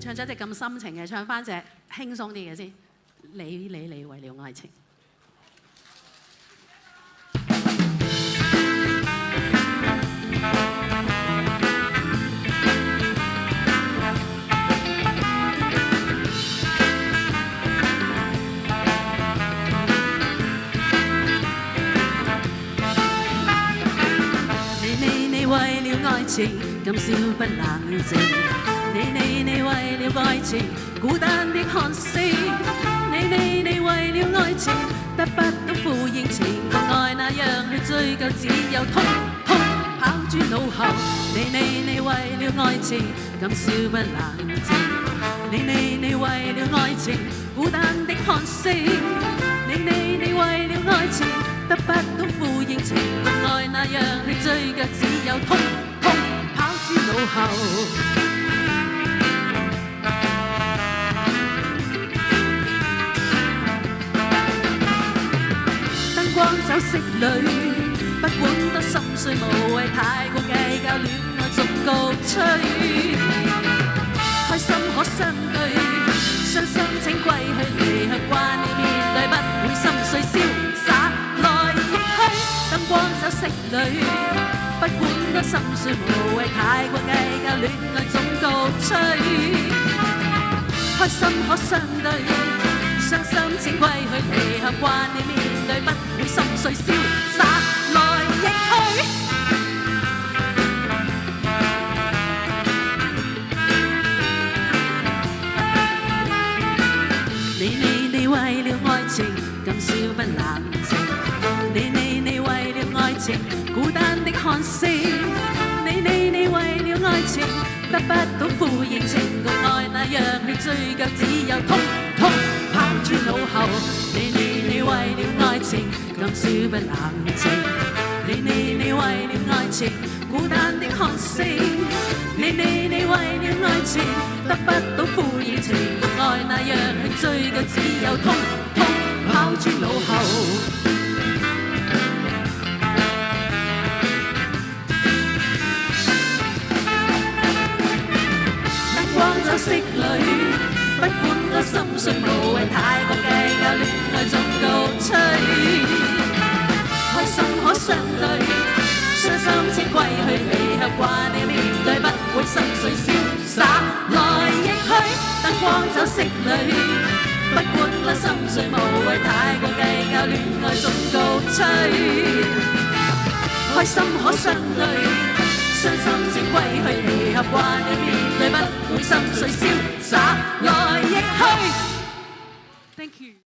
唱咗隻咁深情嘅，唱翻隻輕鬆啲嘅先。你為了愛情。你為了愛情今宵不冷靜，你為了愛情孤單的看星，你為了愛情得不到呼應，情共愛那樣去追究，只有痛跑諸腦後。你為了愛情今宵不冷靜，你為了愛情孤單的看星，你為了愛情得不到呼應，情共愛那樣去追究，只有痛跑諸腦後。燈光酒色裏，不管多心碎，無謂太過計較，戀愛逐告吹。開心可相對，傷心請歸去，離合慣你面對，不會心碎瀟灑來亦去。燈光酒色裏，不管多心碎，無謂太過計較，戀愛總告吹。開心可相對，傷心請歸去，離合慣你面對，不會心碎瀟灑來亦去。你為了愛情今宵不冷靜，你為了愛情孤單的看星，你為了愛情得不到呼應，情共愛那樣去追究，只有痛跑諸腦後。你為了愛情今宵不冷靜，你為了愛情孤單的看星，你為了愛情得不到呼應，情共愛那樣去追究，只有痛跑諸腦後。燈光酒色裏，不管多心碎，無謂太過計較，戀愛總告吹。開心可相對，傷心請歸去，離合慣你面對，不會心碎瀟灑來亦去。燈光酒色裏，不管多心碎，無謂太過計較，戀愛總告吹。開心可相對，傷心請歸去，離合慣你面對，不會心碎瀟灑來亦去。Thank you。